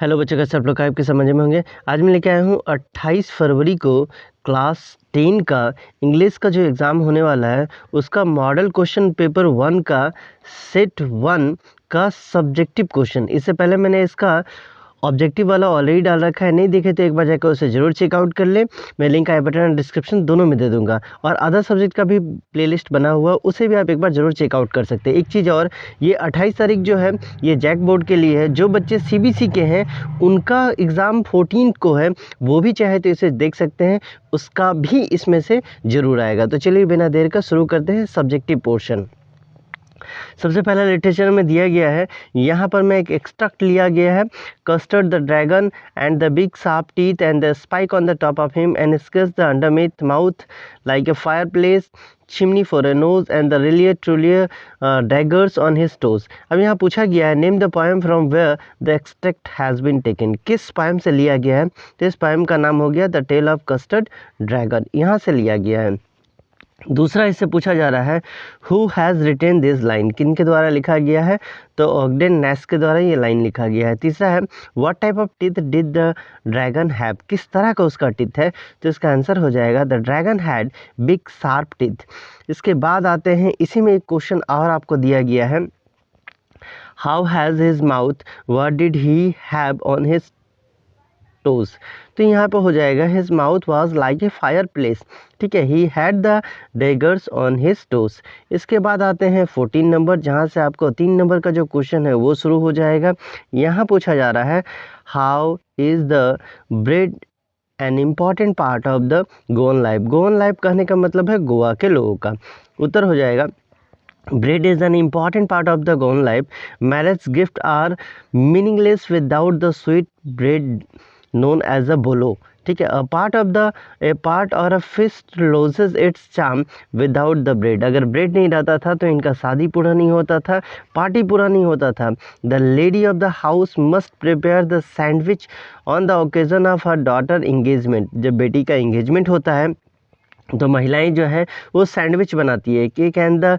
Hello बच्चों, कैसे आप लोग आपके समझ में होंगे। आज मैं लेके आया हूँ 28 फरवरी को क्लास 10 का इंग्लिश का जो एग्ज़ाम होने वाला है उसका मॉडल क्वेश्चन पेपर 1 का सेट 1 का सब्जेक्टिव क्वेश्चन। इससे पहले मैंने इसका ऑब्जेक्टिव वाला ऑलरेडी डाल रखा है, नहीं देखे तो एक बार जाकर उसे ज़रूर चेकआउट कर ले। मैं लिंक आई बटन और डिस्क्रिप्शन दोनों में दे दूंगा, और अदर सब्जेक्ट का भी प्लेलिस्ट बना हुआ उसे भी आप एक बार ज़रूर चेकआउट कर सकते हैं। एक चीज़ और, ये 28 तारीख जो है ये जैक बोर्ड के लिए है। जो बच्चे सीबीसी के हैं उनका एग्ज़ाम 14 को है, वो भी चाहे तो इसे देख सकते हैं, उसका भी इसमें से ज़रूर आएगा। तो चलिए बिना देर का शुरू करते हैं सब्जेक्टिव पोर्शन। सबसे पहला लिटरेचर में दिया गया है, यहाँ पर मैं एक एक्सट्रैक्ट लिया गया है। Custard the dragon and the big sharp teeth and the spike on the top of him and sketch the underneath mouth like a fireplace chimney for a nose and the realio trulio daggers on his toes. अब यहाँ पूछा गया है name the poem from where the extract has been taken. किस poem से लिया गया है? तो इस पोएम का नाम हो गया the tale of custard dragon, यहाँ से लिया गया है। दूसरा इससे पूछा जा रहा है who has retain this line, किन के द्वारा लिखा गया है? तो ऑगडेन नेस के द्वारा ये लाइन लिखा गया है। तीसरा है what type of teeth did the dragon have, किस तरह का उसका टीथ है? तो इसका आंसर हो जाएगा the dragon had big sharp teeth. इसके बाद आते हैं, इसी में एक क्वेश्चन और आपको दिया गया है, how has his mouth, what did he have on his toes. तो यहाँ पर हो जाएगा his mouth was like a fire place. ठीक है, he had the daggers on his toes. इसके बाद आते हैं 14 नंबर, जहाँ से आपको 3 नंबर का जो क्वेश्चन है वो शुरू हो जाएगा। यहाँ पूछा जा रहा है how is the bread an important part of the Goan life. Goan life कहने का मतलब है गोवा के लोगों का। उत्तर हो जाएगा bread is an important part of the Goan life. Marriage gifts are meaningless without the sweet bread known as a bolo. ठीक है, a part or a feast loses its charm without the bread. अगर bread नहीं रहता था तो इनका शादी पूरा नहीं होता था, पार्टी पूरा नहीं होता था। The lady of the house must prepare the sandwich on the occasion of her daughter engagement. जब बेटी का engagement होता है तो महिलाएं जो है वो सैंडविच बनाती है। Cake and the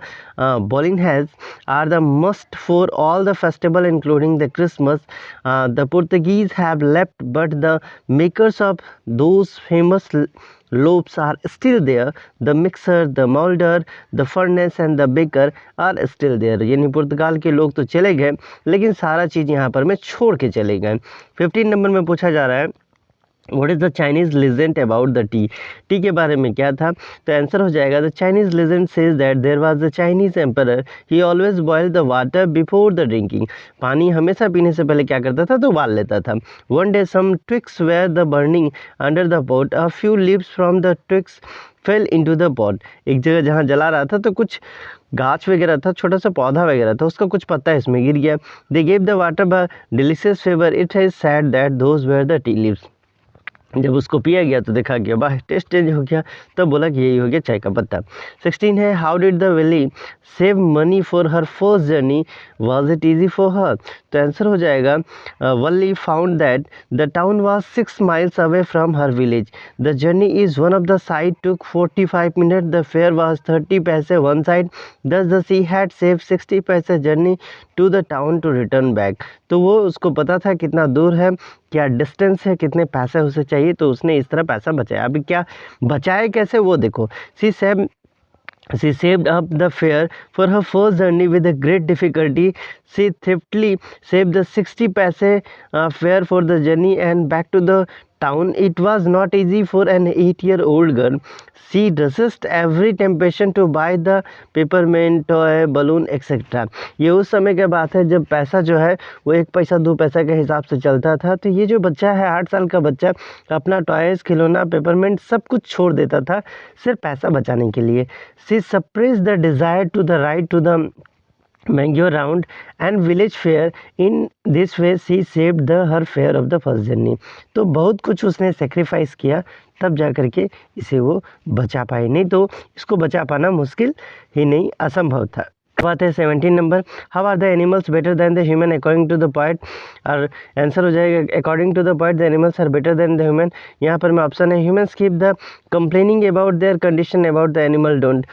bowling has are the must for all the festival including the Christmas. The Portuguese have left but the makers of those famous loaves are still there. The mixer, the moulder, the furnace and the baker are still there. यानी Portugal के लोग तो चले गए लेकिन सारा चीज़ यहाँ पर मैं छोड़ के चले गए। 15 नंबर में पूछा जा रहा है What is the Chinese legend about the tea? T के बारे में क्या था? तो आंसर हो जाएगा the Chinese legend says that there was a Chinese emperor. He always boiled the water before the drinking. पानी हमेशा पीने से पहले क्या करता था? तो उबाल लेता था। One day some twigs were the burning under the pot. A few leaves from the twigs fell into the pot. एक जगह जहाँ जला रहा था तो कुछ गाछ वगैरह था, छोटा सा पौधा वगैरह था, उसका कुछ पत्ता इसमें गिर गया। They gave the water a delicious flavor. It is said that those were the tea leaves. जब उसको पिया गया तो देखा गया वाह टेस्ट चेंज हो गया, तब बोला कि यही हो गया चाय का पत्ता। 16 है how did the Valli save money for her first journey, was it easy for her. तो आंसर हो जाएगा Valli found that the town was 6 miles away from her village. The journey is one of the side took 45 minute. The fare was 30 पैसे one side. Thus the she had saved 60 पैसे journey to the town to return back. तो वो उसको पता था कितना दूर है, क्या डिस्टेंस है, कितने पैसे उसे चाहिए, तो उसने इस तरह पैसा बचाया। अभी क्या बचाए कैसे वो देखो। She saved up the fare for her first journey with a great difficulty. She thriftily saved the 60 paise fare for the journey and back to the town. It was not easy for an 8-year-old girl. She resisted every temptation to buy the peppermint toy, balloon, etc. ये उस समय की बात है जब पैसा जो है वो 1 पैसा 2 पैसा के हिसाब से चलता था। तो ये जो बच्चा है 8 साल का बच्चा अपना टॉयज़, खिलौना, पेपरमेंट सब कुछ छोड़ देता था सिर्फ पैसा बचाने के लिए। She suppressed the desire to the ride to the Mango round and village fair. In this way she saved her fare of the first journey. तो बहुत कुछ उसने सेक्रीफाइस किया तब जा कर के इसे वो बचा पाई, नहीं तो इसको बचा पाना मुश्किल ही नहीं, असंभव था। बात है 17 number, how are the animals better than the human according to the poet. और आंसर हो जाएगा according to the poet the animals are better than the human. यहाँ पर मैं ऑप्शन है humans keep the complaining about their condition about the animal don't.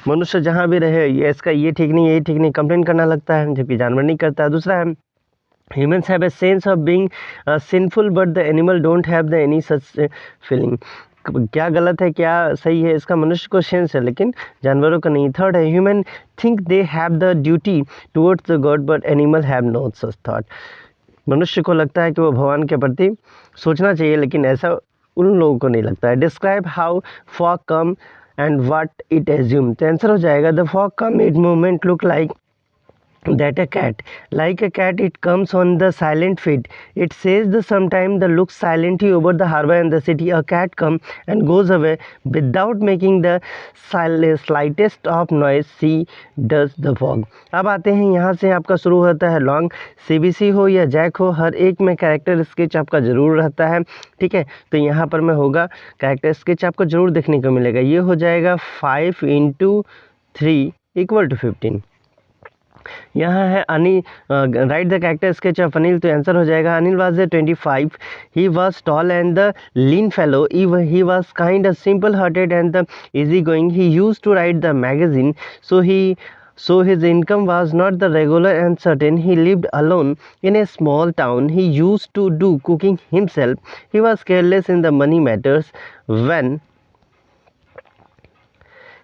मनुष्य जहाँ भी रहे ये इसका ये ठीक नहीं, ये ठीक नहीं, कंप्लेन करना लगता है, जबकि जानवर नहीं करता है। दूसरा है Humans have a sense of being sinful, but the animal don't have the any such feeling. क्या गलत है क्या सही है, इसका मनुष्य को सेंस है लेकिन जानवरों का नहीं। थर्ड है, human think they have the duty towards the god but animal have no such thought. मनुष्य को लगता है कि वो भगवान के प्रति सोचना चाहिए, लेकिन ऐसा उन लोगों को नहीं लगता है। Describe how fog come and what it assume. तो आंसर हो जाएगा, the fog come it movement look like that a cat, like a cat it comes on the silent feet. It says the sometime the looks silently over the harbor and the city. A cat comes and goes away without making the slightest of noise. She does the fog. अब आते हैं यहाँ से आपका शुरू होता है long. CBC हो या जैक हो, हर एक में कैरेक्टर स्केच आपका ज़रूर रहता है। ठीक है, तो यहाँ पर में होगा कैरेक्टर स्केच आपको ज़रूर देखने को मिलेगा। ये हो जाएगा 5 × 3 = 15। यहाँ है Anil, write the character sketch of Anil. तो आंसर हो जाएगा, Anil was 25, he was tall and the lean fellow, he was kind simple hearted and the easy going, he used to write the magazine, so his income was not the regular and certain. He lived alone in a small town. He used to do cooking himself. He was careless in the money matters. When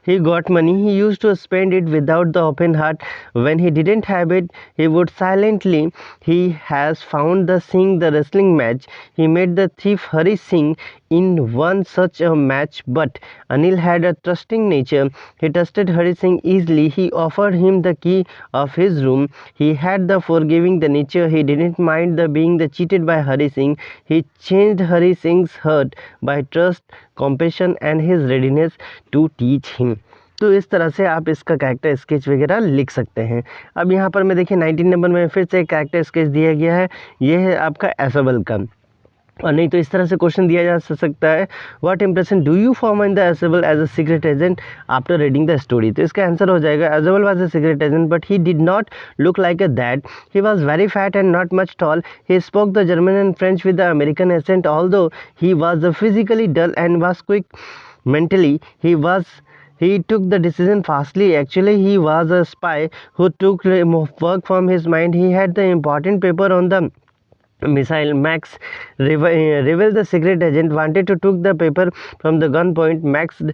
he got money, he used to spend it without the open heart. When he didn't have it, he would silently. He has found the Singh the wrestling match. He made the thief Hari Singh in one such a match. But Anil had a trusting nature. He trusted Hari Singh easily. He offered him the key of his room. He had the forgiving the nature. He didn't mind the being the cheated by Hari Singh. He changed Hari Singh's hurt by trust, compassion and his readiness to teach him. तो इस तरह से आप इसका character sketch वगैरह लिख सकते हैं। अब यहाँ पर मैं देखिए 19 नंबर में फिर से एक कैरेक्टर स्केच दिया गया है, ये है आपका एसोबल का। और नहीं तो इस तरह से क्वेश्चन दिया जा सकता है, what impression do you form in the Ausable as a secret agent after reading the story. तो इसका आंसर हो जाएगा, Ausable was a secret agent but he did not look like a that. He was very fat and not much tall. He spoke the German and French with the American accent, although he was physically dull and was quick mentally. He took the decision fastly. Actually, he was a spy who took work from his mind. He had the important paper on the missile. Max revealed the secret agent wanted to took the paper from the gunpoint. Max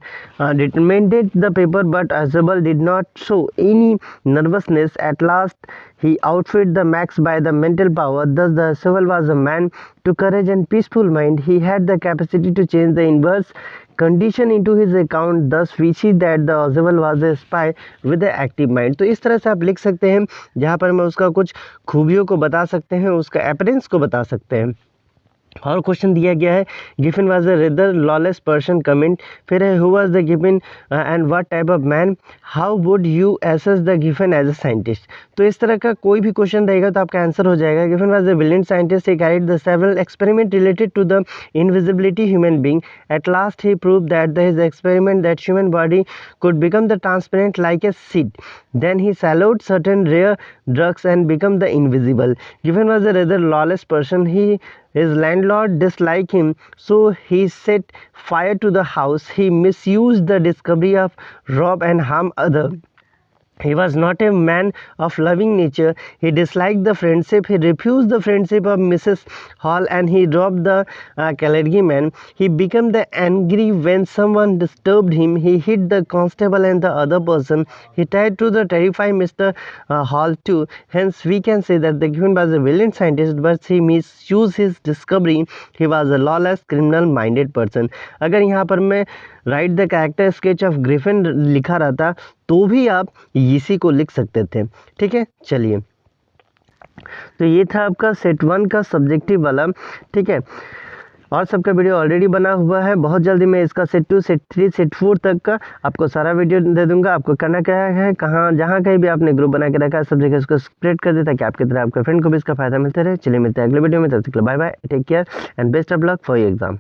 determined the paper, but Azabal did not show any nervousness. At last, he outfit the Max by the mental power. Thus, the Azabal was a man to courage and peaceful mind. He had the capacity to change the inverse condition into his account. Thus we see that the Azabal was a spy with an active mind. तो इस तरह से आप लिख सकते हैं, जहाँ पर मैं उसका कुछ खूबियों को बता सकते हैं, उसका अपीयरेंस को बता सकते हैं। और क्वेश्चन दिया गया है, Griffin was a rather lawless person comment. फिर है, who was the Griffin and what type of man, how would you assess the Griffin as a scientist. तो इस तरह का कोई भी क्वेश्चन रहेगा तो आपका आंसर हो जाएगा, Griffin was a brilliant scientist. He carried the several experiment related to the invisibility human being. At last he proved that his experiment that human body could become the transparent like a seed. Then he swallowed certain rare drugs and become the invisible. Giffen was a rather lawless person. His landlord disliked him, so he set fire to the house. He misused the discovery of rob and harm other. He was not a man of loving nature. He disliked the friendship. He refused the friendship of Mrs. Hall and he robbed the clergyman. He became the angry when someone disturbed him. He hit the constable and the other person. He tried to terrify Mr. Hall too. Hence, we can say that the Giffen was a brilliant scientist, but he misused his discovery. He was a lawless, criminal-minded person. अगर यहाँ पर मैं right the character sketch of Griffin लिखा रहता तो भी आप इसी को लिख सकते थे। ठीक है, चलिए, तो ये था आपका सेट 1 का सब्जेक्टिव वाला। ठीक है, और सबका वीडियो ऑलरेडी बना हुआ है। बहुत जल्दी मैं इसका सेट 2, सेट 3, सेट 4 तक का आपको सारा वीडियो दे दूंगा। आपको करना क्या है, जहाँ कहीं भी आपने ग्रुप बना के रखा है सब जगह इसको स्प्रेड कर दे, ताकि आपकी तरह आपके फ्रेंड को भी इसका फायदा मिलता रहे। चलिए मिलते हैं अगले वीडियो में, तब तक bye bye, take care and best of luck for your exam.